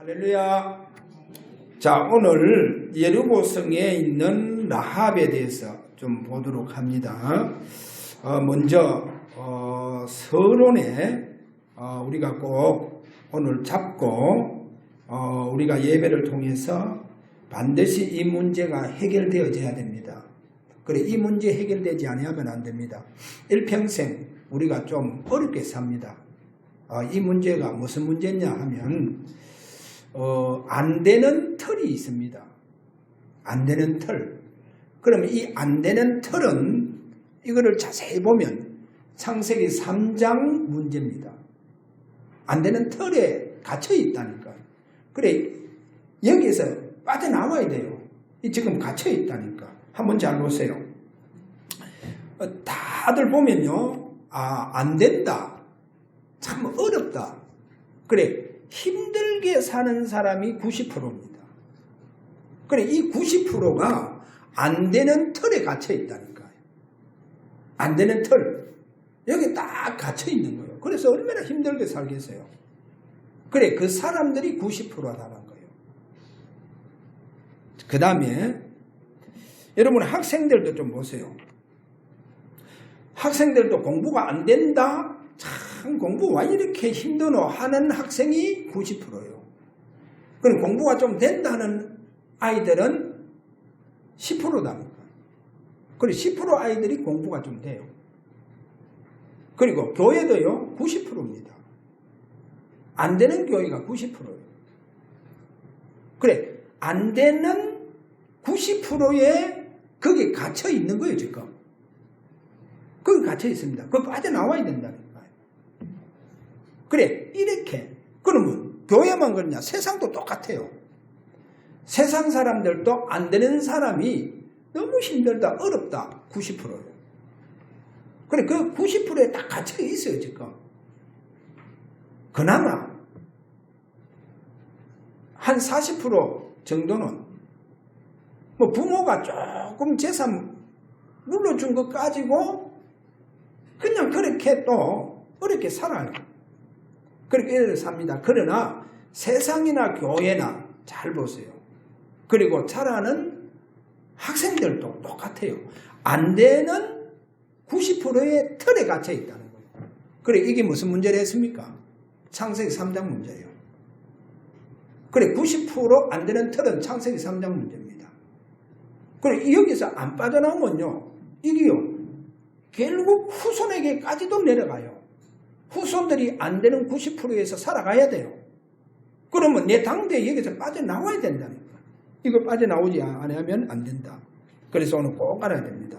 할렐루야. 자, 오늘 여리고성에 있는 라합에 대해서 좀 보도록 합니다. 먼저 서론에 우리가 꼭 오늘 잡고 우리가 예배를 통해서 반드시 이 문제가 해결되어져야 됩니다. 그래, 이 문제 해결되지 않으면 안 됩니다. 일평생 우리가 좀 어렵게 삽니다. 이 문제가 무슨 문제냐 하면 안 되는 털이 있습니다. 안 되는 털. 그러면 이 안 되는 털은 이거를 자세히 보면 창세기 3장 문제입니다. 안 되는 털에 갇혀 있다니까. 그래, 여기에서 빠져나와야 돼요. 이 지금 갇혀 있다니까. 한번 잘 보세요. 다들 보면요, 안 된다. 참 어렵다. 그래, 힘들게 사는 사람이 90%입니다. 그래, 이 90%가 안 되는 털에 갇혀 있다니까요. 안 되는 털. 여기 딱 갇혀 있는 거예요. 그래서 얼마나 힘들게 살겠어요. 그래, 그 사람들이 90%라는 거예요. 그 다음에 여러분 학생들도 좀 보세요. 학생들도 공부가 안 된다? 참 공부가 이렇게 힘드노 하는 학생이 90%예요. 그럼 공부가 좀 된다는 아이들은 10%다니까. 그리고 10% 아이들이 공부가 좀 돼요. 그리고 교회도요, 90%입니다. 안 되는 교회가 90%예요. 그래, 안 되는 90%에 거기 갇혀 있는 거예요, 지금. 거기 갇혀 있습니다. 그거 빠져나와야 된다니까요. 그래, 이렇게. 그러면 교회만 그러냐? 세상도 똑같아요. 세상 사람들도 안 되는 사람이 너무 힘들다, 어렵다, 90%예요. 그래, 그 90%에 딱 갇혀 있어요, 지금. 그나마 한 40% 정도는 뭐 부모가 조금 재산 물려준 것 가지고 그냥 그렇게 또 어렵게 살아요. 그렇게 이렇게 삽니다. 그러나 세상이나 교회나 잘 보세요. 그리고 자라는 학생들도 똑같아요. 안 되는 90%의 틀에 갇혀 있다는 거예요. 그래, 이게 무슨 문제를 했습니까? 창세기 3장 문제예요. 그래, 90% 안 되는 틀은 창세기 3장 문제입니다. 그래, 여기서 안 빠져나오면요, 이게요, 결국 후손에게까지도 내려가요. 후손들이 안 되는 90%에서 살아가야 돼요. 그러면 내 당대에 여기서 빠져나와야 된다니까. 이거 빠져나오지 않으면 안 된다. 그래서 오늘 꼭 알아야 됩니다.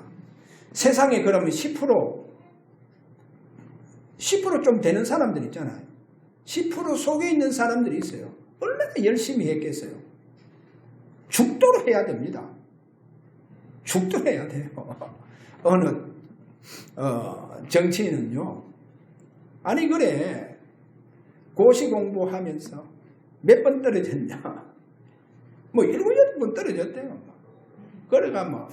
세상에 그러면 10% 좀 되는 사람들 있잖아요. 10% 속에 있는 사람들이 있어요. 얼마나 열심히 했겠어요. 죽도록 해야 됩니다. 죽도록 해야 돼요. 어느 정치인은요, 아니 그래, 고시 공부하면서 몇 번 떨어졌냐, 뭐 7, 8번 떨어졌대요. 그래가 뭐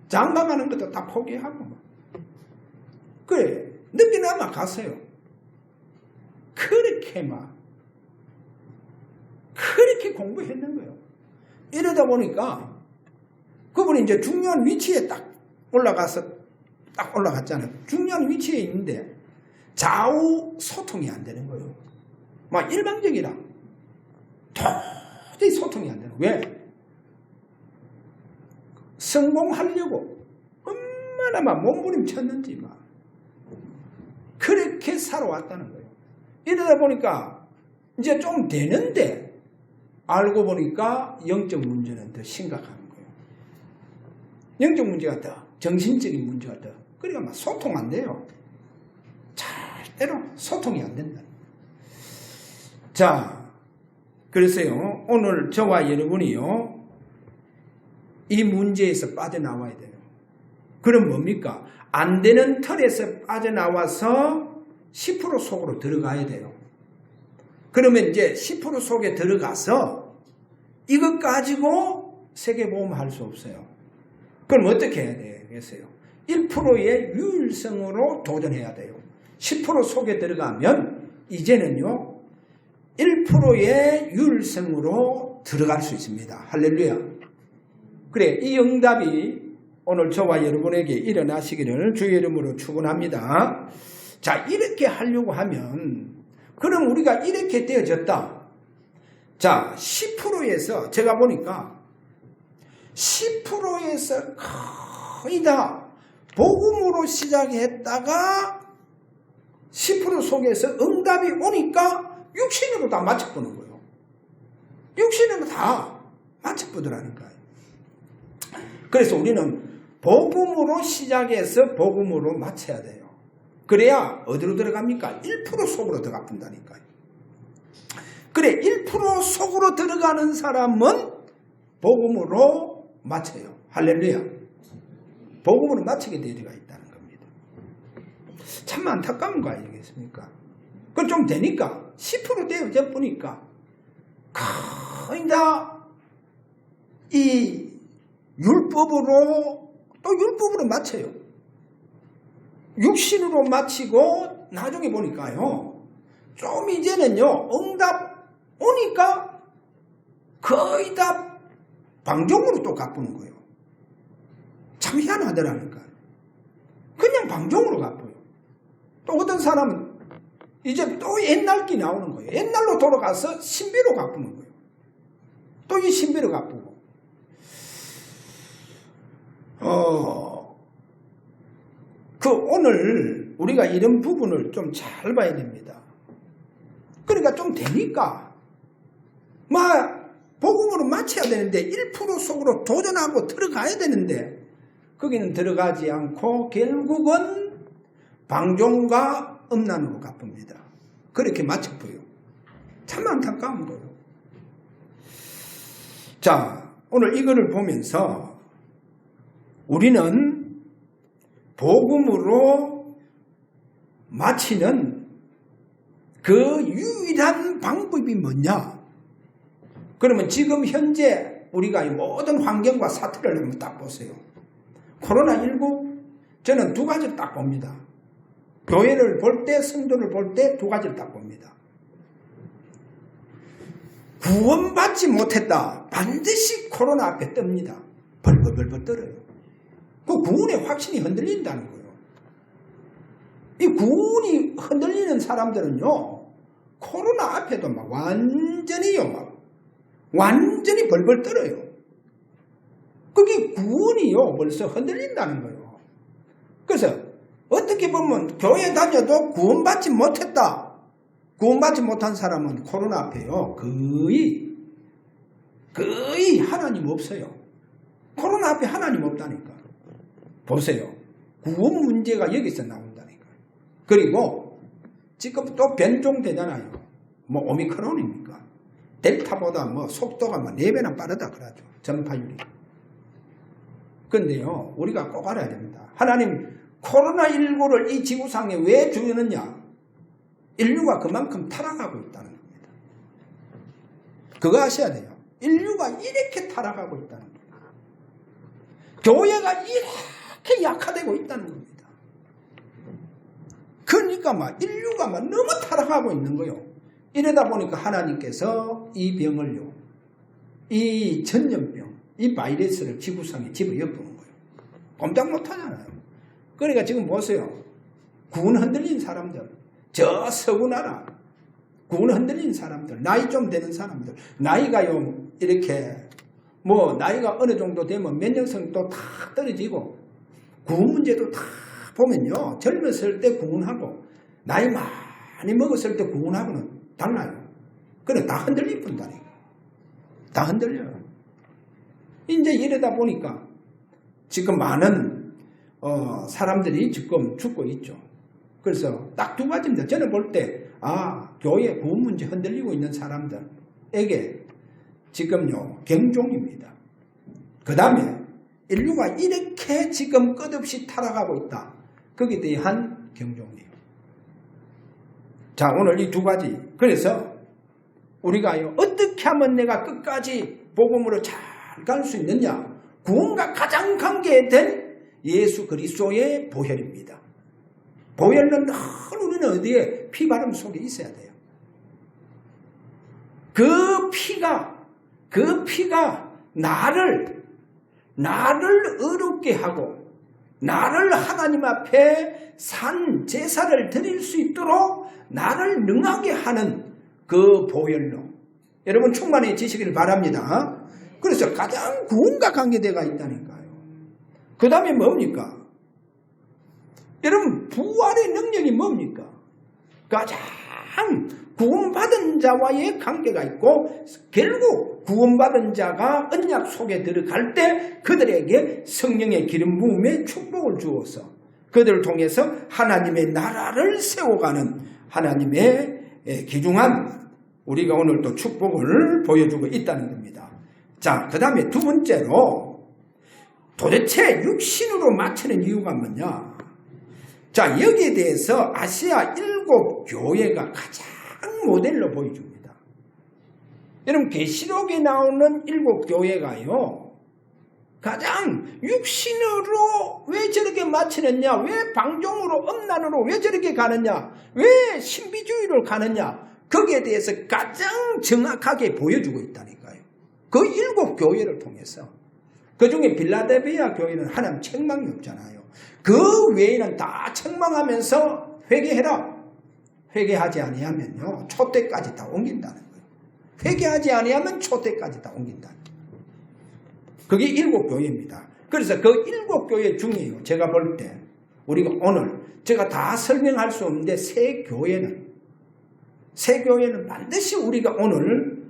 장가가는 것도 다 포기하고 뭐. 그래, 늦게나마 갔어요. 그렇게 공부했는 거예요. 이러다 보니까 그분이 이제 중요한 위치에 딱 올라갔잖아요. 중요한 위치에 있는데 좌우 소통이 안 되는 거예요. 막 일방적이라 도저히 소통이 안 되는 거예요. 왜? 성공하려고 얼마나 막 몸부림쳤는지 막 그렇게 살아왔다는 거예요. 이러다 보니까 이제 좀 되는데 알고 보니까 영적 문제는 더 심각한 거예요. 영적 문제가 더, 정신적인 문제가 더. 그러니까 막 소통 안 돼요. 절대로 소통이 안 된다. 자, 그래서요, 오늘 저와 여러분이요, 이 문제에서 빠져나와야 돼요. 그럼 뭡니까? 안 되는 틀에서 빠져나와서 10% 속으로 들어가야 돼요. 그러면 이제 10% 속에 들어가서 이것 가지고 세계보험 할 수 없어요. 그럼 어떻게 해야 되겠어요? 1%의 유일성으로 도전해야 돼요. 10% 속에 들어가면 이제는요, 1%의 유일성으로 들어갈 수 있습니다. 할렐루야. 그래, 이 응답이 오늘 저와 여러분에게 일어나시기를 주의 이름으로 축원합니다. 자, 이렇게 하려고 하면 그럼 우리가 이렇게 되어졌다. 자, 10%에서 제가 보니까 10%에서 거의 다 복음으로 시작했다가 10% 속에서 응답이 오니까 육신으로 다 맞춰보는 거예요. 육신으로 다 맞춰보더라는 거예요. 그래서 우리는 복음으로 시작해서 복음으로 맞춰야 돼요. 그래야 어디로 들어갑니까? 1% 속으로 들어간다니까요. 그래, 1% 속으로 들어가는 사람은 복음으로 맞춰요. 할렐루야. 복음으로 맞추게 되어가 있다는 겁니다. 참 안타까운 거 아니겠습니까? 그건 좀 되니까 10% 되어져 보니까 거의 다 이 율법으로 또 율법으로 맞춰요. 육신으로 맞히고 나중에 보니까요. 좀 이제는요. 응답 오니까 거의 다 방종으로 또 갚는 거예요. 참 희한하더라니까요. 그냥 방종으로 갚아요. 또 어떤 사람은 이제 또 옛날 기 나오는 거예요. 옛날로 돌아가서 신비로 갚는 거예요. 또 이 신비로 갚고. 오늘 우리가 이런 부분을 좀 잘 봐야 됩니다. 그러니까 좀 되니까, 복음으로 맞춰야 되는데, 1% 속으로 도전하고 들어가야 되는데, 거기는 들어가지 않고, 결국은 방종과 음란으로 갚습니다. 그렇게 맞춰보여. 참 안타까운 거예요. 자, 오늘 이거를 보면서, 우리는 복음으로 마치는 그 유일한 방법이 뭐냐? 그러면 지금 현재 우리가 이 모든 환경과 사태를 한번 딱 보세요. 코로나19 저는 두 가지를 딱 봅니다. 교회를 볼 때, 성도를 볼 때 두 가지를 딱 봅니다. 구원받지 못했다. 반드시 코로나 앞에 뜹니다. 벌벌벌 떨어요. 그 구원의 확신이 흔들린다는 거예요. 이 구원이 흔들리는 사람들은요, 코로나 앞에도 완전히 벌벌 떨어요. 그게 구원이요, 벌써 흔들린다는 거예요. 그래서 어떻게 보면 교회 다녀도 구원받지 못했다. 구원받지 못한 사람은 코로나 앞에요, 거의 하나님 없어요. 코로나 앞에 하나님 없다니까. 보세요. 구원 문제가 여기서 나온다니까. 그리고 지금 또 변종되잖아요. 오미크론입니까? 델타보다 속도가 4배나 빠르다 그러죠. 전파율이. 근데요, 우리가 꼭 알아야 됩니다. 하나님, 코로나19를 이 지구상에 왜 주느냐? 인류가 그만큼 타락하고 있다는 겁니다. 그거 아셔야 돼요. 인류가 이렇게 타락하고 있다는 겁니다. 교회가 이렇게 약화되고 있다는 겁니다. 그러니까 인류가 너무 타락하고 있는 거예요. 이러다 보니까 하나님께서 이 병을요, 이 전염병, 이 바이러스를 지구상에 집어넣는 거예요. 꼼짝 못하잖아요. 그러니까 지금 보세요. 구원 흔들린 사람들, 저 서구나라 구원 흔들린 사람들, 나이 좀 되는 사람들, 나이가요 이렇게 나이가 어느 정도 되면 면역성도 다 떨어지고 구원 문제도 다 보면요, 젊었을 때 구원하고 나이 많이 먹었을 때 구원하고는 달라요. 그래, 다 흔들릴 뿐다니까. 다 흔들려요. 이제 이러다 보니까 지금 많은 사람들이 지금 죽고 있죠. 그래서 딱 두 가지입니다. 저는 볼 때 교회 구원 문제 흔들리고 있는 사람들에게 지금요 경종입니다. 그 다음에 인류가 이렇게 지금 끝없이 타락하고 있다. 거기에 대한 경종이에요. 자, 오늘 이 두 가지. 그래서 우리가요 어떻게 하면 내가 끝까지 복음으로 잘 갈 수 있느냐? 구원과 가장 관계된 예수 그리스도의 보혈입니다. 보혈은 늘 우리는 어디에 피바름 속에 있어야 돼요. 그 피가 나를 의롭게 하고 나를 하나님 앞에 산 제사를 드릴 수 있도록 나를 능하게 하는 그 보혈로 여러분 충만해지시기를 바랍니다. 그래서 가장 구원과 관계되어 있다니까요. 그 다음에 뭡니까? 여러분 부활의 능력이 뭡니까? 가장 구원받은 자와의 관계가 있고 결국 구원받은 자가 언약 속에 들어갈 때 그들에게 성령의 기름 부음의 축복을 주어서 그들을 통해서 하나님의 나라를 세워가는 하나님의 귀중한 우리가 오늘 또 축복을 보여주고 있다는 겁니다. 자, 그 다음에 두 번째로 도대체 육신으로 맞추는 이유가 뭐냐? 자, 여기에 대해서 아시아 7교회가 가장 모델로 보여줍니다. 여러분 계시록에 나오는 7교회가요. 가장 육신으로 왜 저렇게 맞추느냐? 왜 방종으로 음란으로 왜 저렇게 가느냐? 왜 신비주의를 가느냐? 거기에 대해서 가장 정확하게 보여주고 있다니까요. 그 7교회를 통해서. 그 중에 빌라델비아 교회는 하나님 책망이 없잖아요. 그 외에는 다 책망하면서 회개해라. 회개하지 아니하면요 촛대까지 다 옮긴다는 거예요. 회개하지 아니하면 촛대까지 다 옮긴다는 거예요. 그게 7교회입니다. 그래서 그 7교회 중에요. 제가 볼 때 우리가 오늘 제가 다 설명할 수 없는데 세 교회는 반드시 우리가 오늘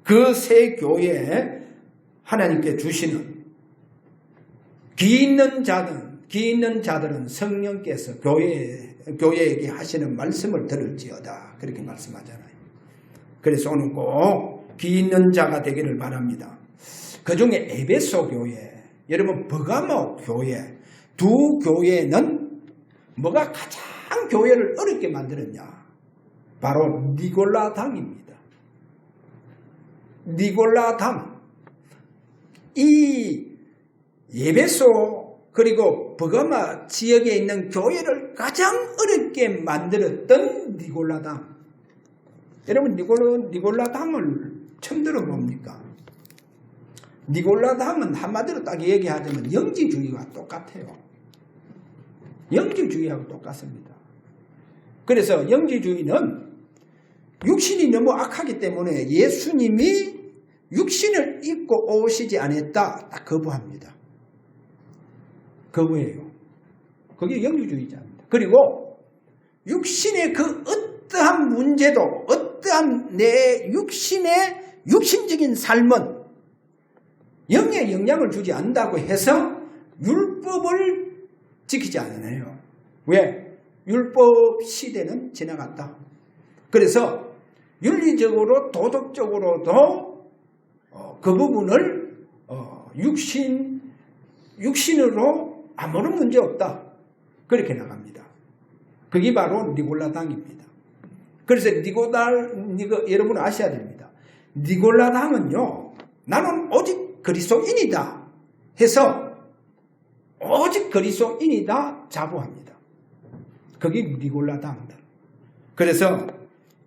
그 세 교회에 하나님께 주시는 귀 있는 자들은 성령께서 교회에게 하시는 말씀을 들을지어다. 그렇게 말씀하잖아요. 그래서 오늘 꼭 귀 있는 자가 되기를 바랍니다. 그 중에 에베소 교회, 여러분 버가모 교회, 두 교회는 뭐가 가장 교회를 어렵게 만들었냐? 바로 니골라당입니다. 니골라당. 이 에베소 그리고 버가마 지역에 있는 교회를 가장 어렵게 만들었던 니골라당. 여러분 니골라당을 처음 들어봅니까? 니골라당은 한마디로 딱 얘기하자면 영지주의와 똑같아요. 영지주의하고 똑같습니다. 그래서 영지주의는 육신이 너무 악하기 때문에 예수님이 육신을 입고 오시지 않았다. 딱 거부합니다. 거부해요. 그게 영지주의자입니다. 그리고 육신의 그 어떠한 문제도 어떠한 내 육신적인 삶은 영에 영향을 주지 않는다고 해서 율법을 지키지 않아요. 왜? 율법 시대는 지나갔다. 그래서 윤리적으로 도덕적으로도 그 부분을 육신으로 아무런 문제 없다. 그렇게 나갑니다. 그게 바로 니골라당입니다. 그래서 여러분 아셔야 됩니다. 니골라당은요, 나는 오직 그리스도인이다 해서 오직 그리스도인이다 자부합니다. 그게 니골라당들. 그래서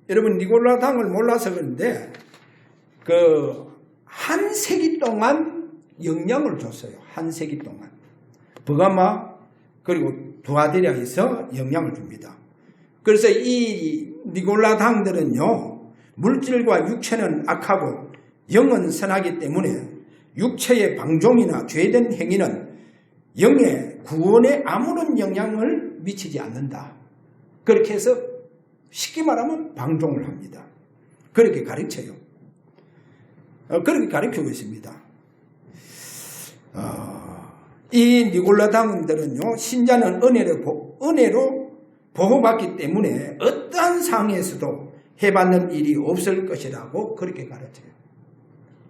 여러분 니골라당을 몰라서 그런데 한 세기 동안 영향을 줬어요. 한 세기 동안. 버가마 그리고 두아디라에서 영향을 줍니다. 그래서 이 니골라당들은요. 물질과 육체는 악하고 영은 선하기 때문에 육체의 방종이나 죄된 행위는 영의 구원에 아무런 영향을 미치지 않는다. 그렇게 해서 쉽게 말하면 방종을 합니다. 그렇게 가르쳐요. 그렇게 가르치고 있습니다. 이 니골라당들은요, 신자는 은혜로 보호받기 때문에 어떠한 상황에서도 해받는 일이 없을 것이라고 그렇게 가르쳐요.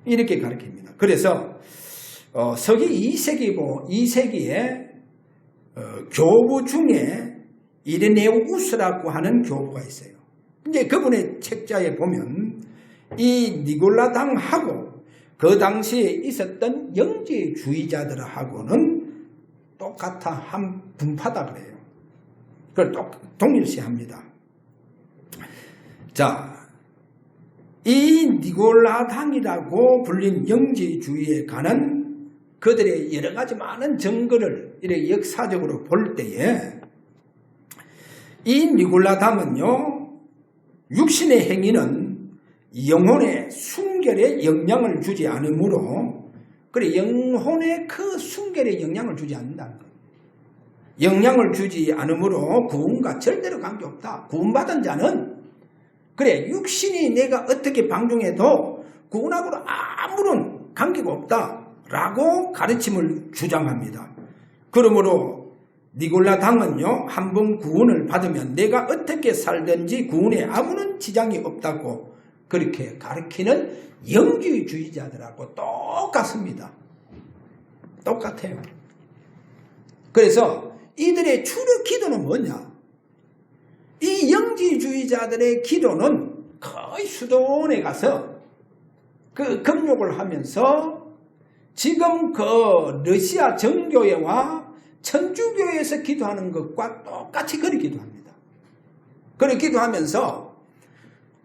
이렇게 가르칩니다. 그래서 서기 2세기에 교부 중에 이레네우스라고 하는 교부가 있어요. 이제 그분의 책자에 보면 이 니골라당하고 그 당시에 있었던 영지주의자들하고는 똑같아 한 분파다 그래요. 그걸 동일시합니다. 자, 이 니골라당이라고 불린 영지주의에 관한 그들의 여러 가지 많은 증거를 이렇게 역사적으로 볼 때에 이 니골라당은요, 육신의 행위는 영혼의 순결에 영향을 주지 않으므로, 그래, 영혼의 그 순결에 영향을 주지 않는다는 거예요. 영향을 주지 않으므로 구원과 절대로 관계없다. 구원받은 자는, 그래, 육신이 내가 어떻게 방종해도 구원하고는 아무런 관계가 없다라고 가르침을 주장합니다. 그러므로 니골라당은요, 한번 구원을 받으면 내가 어떻게 살든지 구원에 아무런 지장이 없다고 그렇게 가르치는 영주주의자들하고 똑같습니다. 똑같아요. 그래서 이들의 주로 기도는 뭐냐? 이 영지주의자들의 기도는 거의 수도원에 가서 그 금욕을 하면서 지금 그 러시아 정교회와 천주교회에서 기도하는 것과 똑같이 그렇게 기도합니다. 그렇게 기도하면서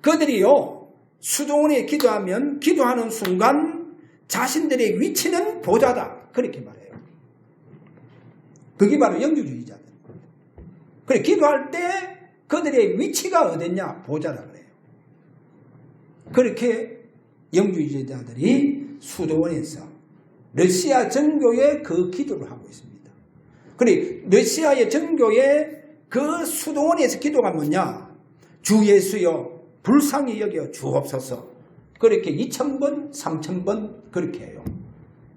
그들이요, 수도원에 기도하면 기도하는 순간 자신들의 위치는 보좌다. 그렇게 말해요. 그게 바로 영주주의자들. 그래, 기도할 때 그들의 위치가 어딨냐? 보좌라 그래요. 그렇게 영주주의자들이 수도원에서 러시아 정교의 그 기도를 하고 있습니다. 그래, 러시아의 정교의 그 수도원에서 기도가 뭐냐? 주 예수여 불쌍히 여겨 주옵소서. 그렇게 2000번, 3000번 그렇게 해요.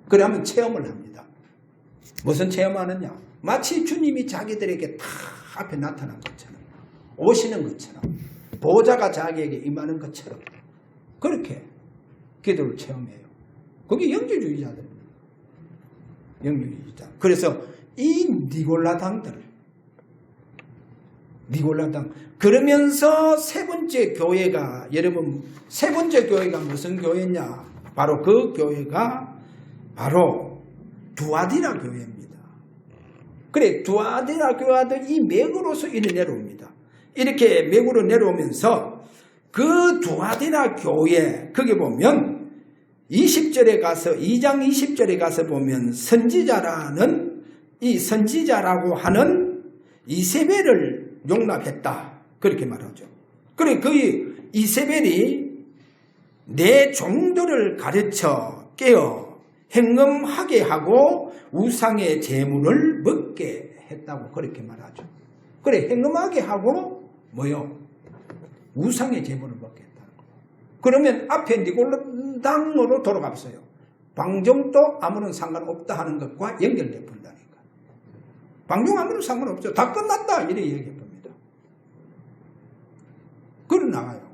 그래 하면 체험을 합니다. 무슨 체험하느냐? 마치 주님이 자기들에게 다 앞에 나타난 것처럼, 오시는 것처럼, 보좌가 자기에게 임하는 것처럼 그렇게 기도를 체험해요. 그게 영주주의자들입니다. 영주주의자. 그래서 이 니골라당 그러면서 세 번째 교회가, 여러분 세 번째 교회가 무슨 교회냐? 바로 그 교회가 바로 두아디라 교회입니다. 그래, 두아디라 교회도 이 맥으로서 이리 내려옵니다. 이렇게 맥으로 내려오면서 그 두아디라 교회, 거기 보면 20절에 가서, 2장 20절에 가서 보면 선지자라는, 이 선지자라고 하는 이세벨을 용납했다. 그렇게 말하죠. 그래, 그 이세벨이 내 종들을 가르쳐 깨어 행음하게 하고 우상의 제물을 먹게 했다고 그렇게 말하죠. 그래, 행음하게 하고 뭐요? 우상의 제물을 먹게 했다는 거예요. 그러면 앞에 니골라당으로 돌아갔어요. 방종도 아무런 상관없다 하는 것과 연결돼 본다니까. 방종 아무런 상관없죠. 다 끝났다 이렇게 얘기해 봅니다. 그러 나와요.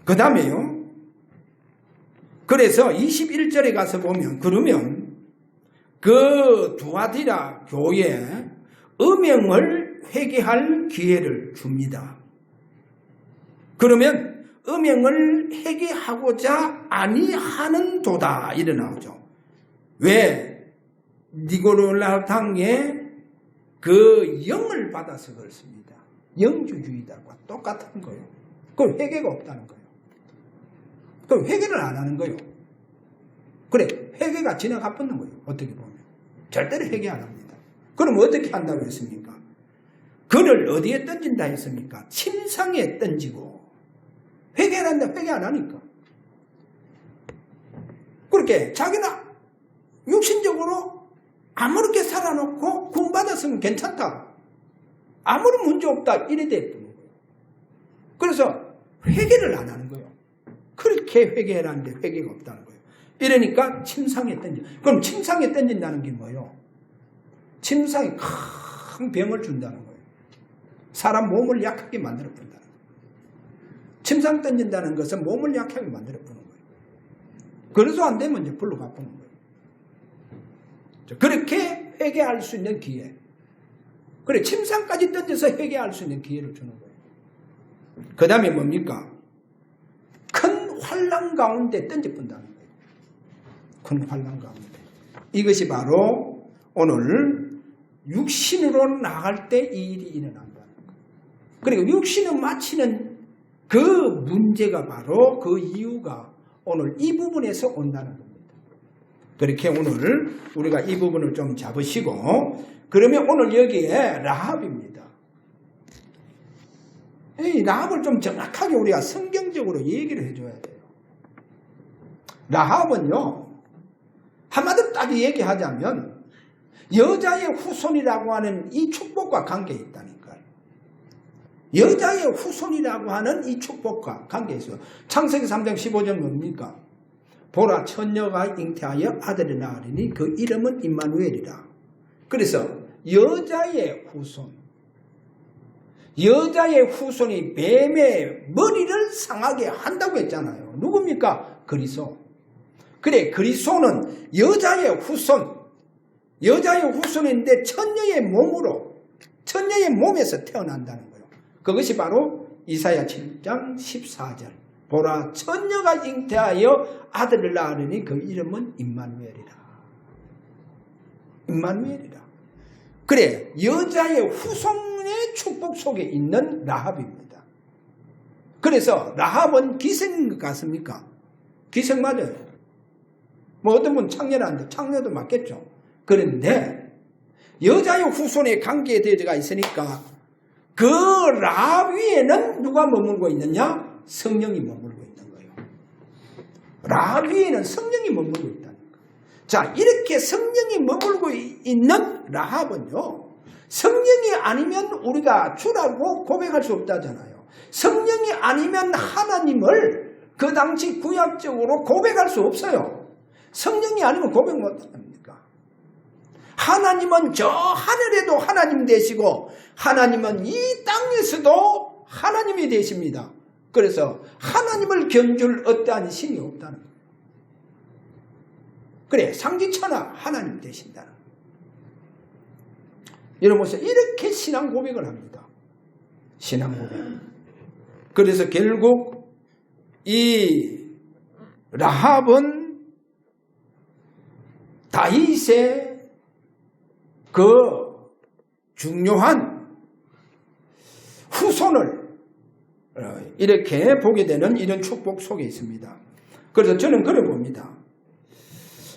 그 다음에요. 그래서 21절에 가서 보면, 그러면 그 두아디라 교회에 음행을 회개할 기회를 줍니다. 그러면 음행을 회개하고자 아니하는 도다 이래 나오죠. 왜? 니골라당의 그 영을 받아서 그렇습니다. 영주주의자와 똑같은 거예요. 그럼 회개가 없다는 거예요. 그럼 회개를 안 하는 거예요. 그래, 회개가 지나가 버는 거예요. 어떻게 보면. 절대로 회개 안 합니다. 그럼 어떻게 한다고 했습니까? 그를 어디에 던진다 했습니까? 침상에 던지고. 회개를 한다, 회개 안 하니까. 그렇게 자기는 육신적으로 아무렇게 살아놓고 구원받았으면 괜찮다. 아무런 문제 없다. 이래 돼 버는 거예요. 그래서 회개를 안 하는 거예요. 그렇게 회개하는데 회개가 없다는 거예요. 이러니까 침상에 던져. 그럼 침상에 던진다는 게 뭐예요? 침상에 큰 병을 준다는 거예요. 사람 몸을 약하게 만들어 푼다는 거예요. 침상 던진다는 것은 몸을 약하게 만들어 푸는 거예요. 그래서 안 되면 이제 불로 갚는 거예요. 그렇게 회개할 수 있는 기회. 그래, 침상까지 던져서 회개할 수 있는 기회를 주는 거예요. 그 다음에 뭡니까? 큰 환난 가운데 던져본다는 거예요. 큰 환난 가운데. 이것이 바로 오늘 육신으로 나갈 때 이 일이 일어난다는 거예요. 그리고 육신은 마치는 그 문제가 바로 그 이유가 오늘 이 부분에서 온다는 겁니다. 그렇게 오늘 우리가 이 부분을 좀 잡으시고, 그러면 오늘 여기에 라합입니다. 이 라합을 좀 정확하게 우리가 성경적으로 얘기를 해줘야 돼요. 라합은요, 한마디로 딱 얘기하자면 여자의 후손이라고 하는 이 축복과 관계에 있다니까요. 여자의 후손이라고 하는 이 축복과 관계에 있어요. 창세기 3장 15절 뭡니까? 보라, 처녀가 잉태하여 아들을 낳으리니 그 이름은 임마누엘이라. 그래서 여자의 후손, 여자의 후손이 뱀의 머리를 상하게 한다고 했잖아요. 누굽니까? 그리스도. 그래, 그리스도는 여자의 후손, 여자의 후손인데 천녀의 몸으로, 천녀의 몸에서 태어난다는 거예요. 그것이 바로 이사야 7장 14절. 보라, 천녀가 잉태하여 아들을 낳으니 그 이름은 임마누엘이라. 임마누엘이라. 그래, 여자의 후손의 축복 속에 있는 라합입니다. 그래서 라합은 기생인 것 같습니까? 기생 맞아요. 뭐 어떤 분 창녀라는데 창녀도 맞겠죠. 그런데 여자의 후손의 관계에 대해가 있으니까 그 라합 위에는 누가 머물고 있느냐? 성령이 머물고 있는 거예요. 라합 위에는 성령이 머물고 있다는 거예요. 자, 이렇게 성령이 머물고 있는 라합은요, 성령이 아니면 우리가 주라고 고백할 수 없다잖아요. 성령이 아니면 하나님을 그 당시 구약적으로 고백할 수 없어요. 성령이 아니면 고백 못합니까? 하나님은 저 하늘에도 하나님 되시고 하나님은 이 땅에서도 하나님이 되십니다. 그래서 하나님을 견줄 어떠한 신이 없다는 거예요. 그래, 상지천하 하나님 되신다는 거예요. 여러분 보세요. 이렇게 신앙 고백을 합니다. 신앙 고백. 그래서 결국 이 라합은 다윗의 그 중요한 후손을 이렇게 보게 되는 이런 축복 속에 있습니다. 그래서 저는 그래 봅니다.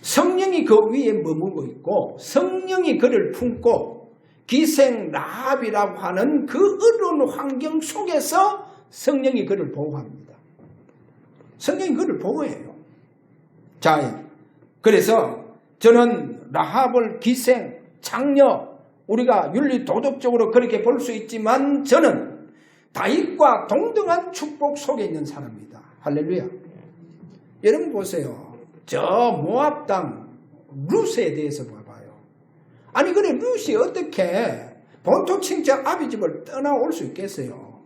성령이 그 위에 머물고 있고 성령이 그를 품고 기생 라합이라고 하는 그 어려운 환경 속에서 성령이 그를 보호합니다. 성령이 그를 보호해요. 자, 그래서 저는 라합을 기생, 창녀, 우리가 윤리 도덕적으로 그렇게 볼 수 있지만 저는 다윗과 동등한 축복 속에 있는 사람입니다. 할렐루야. 여러분 보세요. 저 모압 땅 룻에 대해서 봐봐요. 아니 그래, 룻이 어떻게 본토 친척 아비집을 떠나올 수 있겠어요?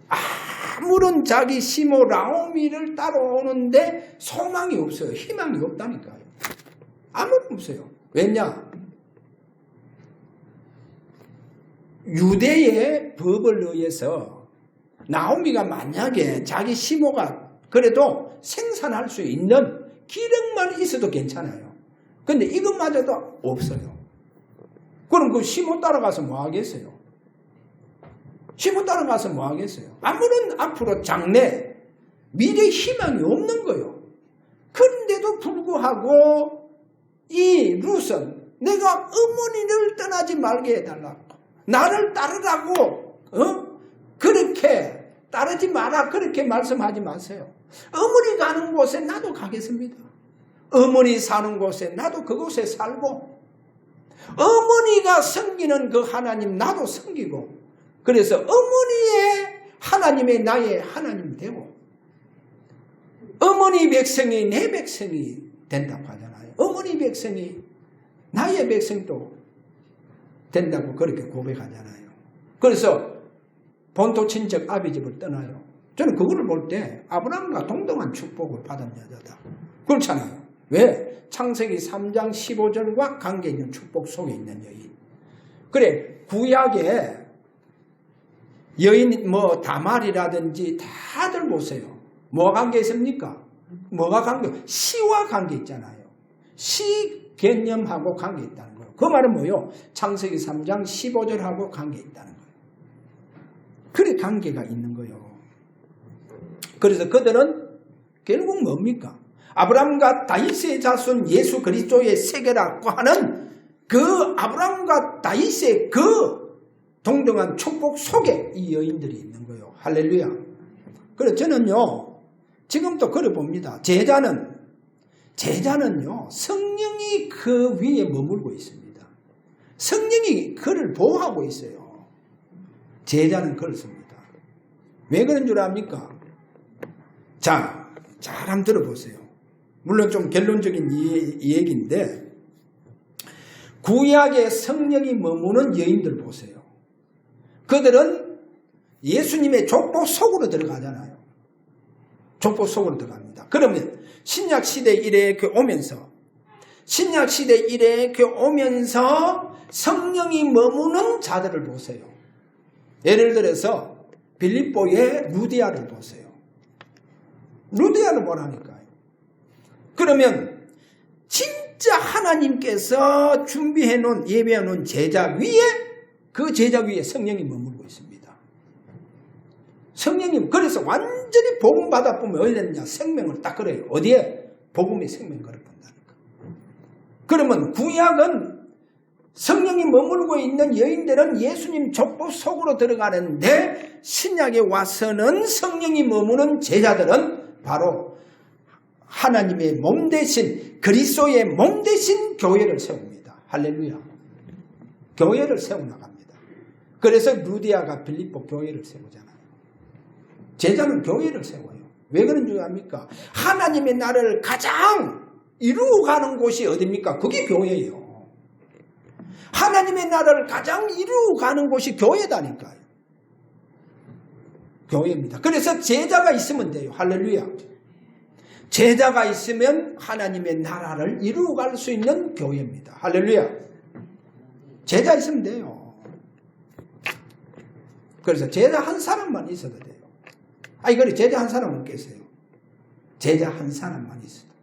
아무런 자기 시모 라오미를 따라오는데 소망이 없어요. 희망이 없다니까요. 아무런 없어요. 왜냐? 유대의 법을 의해서 나오미가 만약에 자기 시모가 그래도 생산할 수 있는 기력만 있어도 괜찮아요. 근데 이것마저도 없어요. 그럼 그 시모 따라가서 뭐 하겠어요? 시모 따라가서 뭐 하겠어요? 아무런 앞으로 장래, 미래 희망이 없는 거예요. 그런데도 불구하고 이 룻은 내가 어머니를 떠나지 말게 해달라고, 나를 따르라고, 그렇게 따르지 마라, 그렇게 말씀하지 마세요. 어머니 가는 곳에 나도 가겠습니다. 어머니 사는 곳에 나도 그곳에 살고, 어머니가 섬기는 그 하나님 나도 섬기고, 그래서 어머니의 하나님의 나의 하나님 되고, 어머니 백성이 내 백성이 된다고 하잖아요. 어머니 백성이 나의 백성도 된다고 그렇게 고백하잖아요. 그래서 본토 친척 아비집을 떠나요. 저는 그거를 볼 때 아브라함과 동등한 축복을 받은 여자다. 그렇잖아요. 왜? 창세기 3장 15절과 관계 있는 축복 속에 있는 여인. 그래, 구약에 여인 뭐 다말이라든지 다들 보세요. 뭐가 관계 있습니까? 뭐가 관계? 시와 관계 있잖아요. 시 개념하고 관계 있다는 거예요. 그 말은 뭐예요? 창세기 3장 15절하고 관계 있다는 거예요. 그래 관계가 있는 거예요. 그래서 그들은 결국 뭡니까? 아브라함과 다윗의 자손 예수 그리스도의 세계라고 하는 그 아브라함과 다윗의 그 동등한 축복 속에 이 여인들이 있는 거예요. 할렐루야. 그래서 저는요, 지금도 그래 봅니다. 제자는요, 성령이 그 위에 머물고 있습니다. 성령이 그를 보호하고 있어요. 제자는 그렇습니다. 왜 그런 줄 압니까? 자, 잘 한번 들어보세요. 물론 좀 결론적인 이 얘기인데, 구약의 성령이 머무는 여인들 보세요. 그들은 예수님의 족보 속으로 들어가잖아요. 족보 속으로 들어갑니다. 그러면 신약시대 이래 오면서 성령이 머무는 자들을 보세요. 예를 들어서 빌립보의 루디아를 보세요. 루디아를 뭐라니까요. 그러면 진짜 하나님께서 준비해 놓은, 예배해 놓은 제자 위에, 그 제자 위에 성령이 머물고 있습니다. 성령님, 그래서 완전히 복음 받아보면 어디 됐냐? 생명을 딱 그래요. 어디에? 복음이 생명 걸어본다니까. 그러면 구약은 성령이 머물고 있는 여인들은 예수님 족보 속으로 들어가는데, 신약에 와서는 성령이 머무는 제자들은 바로 하나님의 몸 대신, 그리스도의 몸 대신 교회를 세웁니다. 할렐루야. 교회를 세워나갑니다. 그래서 루디아가 빌립보 교회를 세우잖아요. 제자는 교회를 세워요. 왜 그런 줄 압니까? 하나님의 나라를 가장 이루어가는 곳이 어디입니까? 그게 교회예요. 하나님의 나라를 가장 이루어가는 곳이 교회다니까요. 교회입니다. 그래서 제자가 있으면 돼요. 할렐루야. 제자가 있으면 하나님의 나라를 이루어갈 수 있는 교회입니다. 할렐루야. 제자 있으면 돼요. 그래서 제자 한 사람만 있어도 돼요. 아니, 그래, 제자 한 사람은 계세요. 제자 한 사람만 있어도.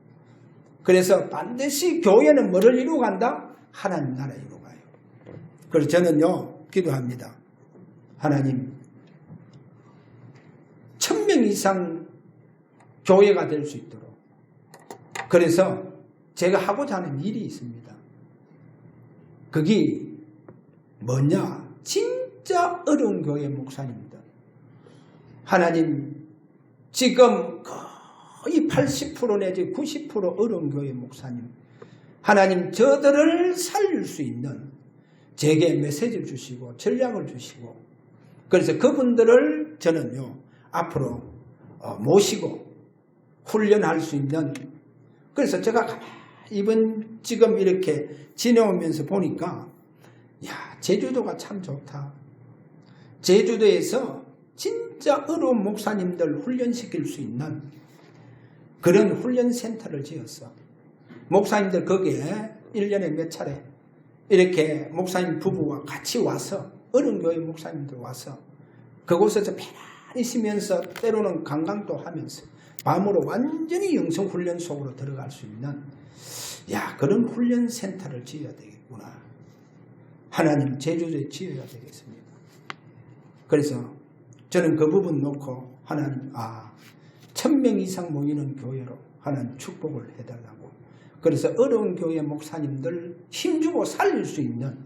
그래서 반드시 교회는 뭐를 이루어간다? 하나님 나라 이루어가요. 그래서 저는요, 기도합니다. 하나님, 1000명 이상 교회가 될 수 있도록. 그래서 제가 하고자 하는 일이 있습니다. 그게 뭐냐? 진짜 어려운 교회 목사님들. 하나님, 지금 거의 80% 내지 90% 어려운 교회 목사님. 하나님, 저들을 살릴 수 있는 제게 메시지를 주시고 전략을 주시고, 그래서 그분들을 저는요, 앞으로 모시고 훈련할 수 있는, 그래서 제가 이번 지금 이렇게 지내오면서 보니까, 야, 제주도가 참 좋다. 제주도에서 진짜 어려운 목사님들 훈련시킬 수 있는 그런 훈련센터를 지었어. 목사님들 거기에 1년에 몇 차례 이렇게 목사님 부부가 같이 와서, 어려운 교회 목사님들 와서 그곳에서 편안히 쉬면서 때로는 관광도 하면서 밤으로 완전히 영성훈련 속으로 들어갈 수 있는, 야, 그런 훈련센터를 지어야 되겠구나. 하나님, 제주도에 지어야 되겠습니다. 그래서 저는 그 부분 놓고 하나님, 1000명 이상 모이는 교회로 하나님 축복을 해달라고. 그래서 어려운 교회 목사님들 힘주고 살릴 수 있는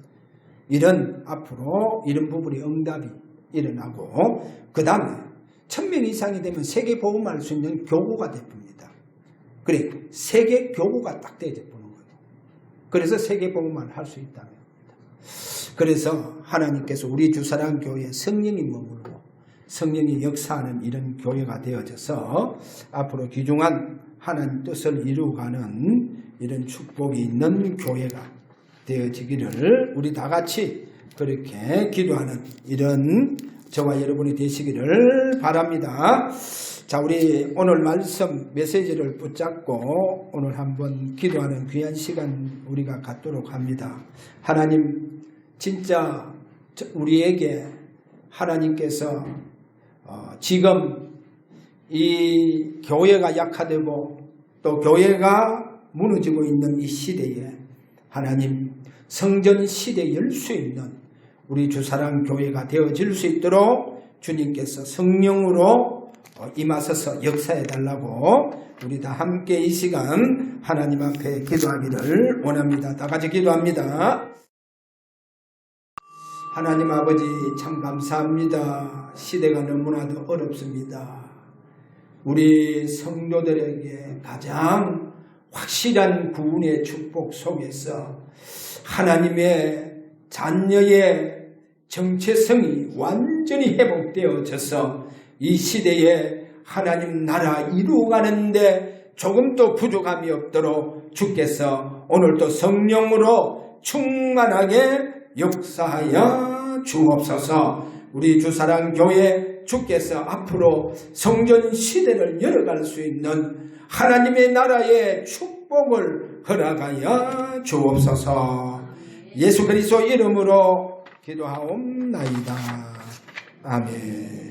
이런, 앞으로 이런 부분이 응답이 일어나고, 그 다음에 1000명 이상이 되면 세계 복음할 수 있는 교구가 되옵니다. 그래, 세계 교구가 딱 되어보는 거예요. 그래서 세계 복음을 할 수 있다는 겁니다. 그래서 하나님께서 우리 주사랑 교회에 성령이 머물고 성령이 역사하는 이런 교회가 되어져서 앞으로 귀중한 하나님 뜻을 이루어가는 이런 축복이 있는 교회가 되어지기를 우리 다 같이 그렇게 기도하는 이런 저와 여러분이 되시기를 바랍니다. 자, 우리 오늘 말씀 메시지를 붙잡고 오늘 한번 기도하는 귀한 시간 우리가 갖도록 합니다. 하나님, 진짜 우리에게 하나님께서 지금 이 교회가 약화되고 또 교회가 무너지고 있는 이 시대에 하나님, 성전 시대에 열 수 있는 우리 주사랑 교회가 되어질 수 있도록 주님께서 성령으로 임하셔서 역사해달라고 우리 다 함께 이 시간 하나님 앞에 기도하기를 원합니다. 다 같이 기도합니다. 하나님 아버지 참 감사합니다. 시대가 너무나도 어렵습니다. 우리 성도들에게 가장 확실한 구원의 축복 속에서 하나님의 자녀의 정체성이 완전히 회복되어져서 이 시대에 하나님 나라 이루어가는데 조금도 부족함이 없도록 주께서 오늘도 성령으로 충만하게 역사하여 주옵소서. 우리 주사랑교회 주께서 앞으로 성전 시대를 열어갈 수 있는 하나님의 나라의 축복을 허락하여 주옵소서. 예수 그리스도 이름으로 기도하옵나이다. 아멘.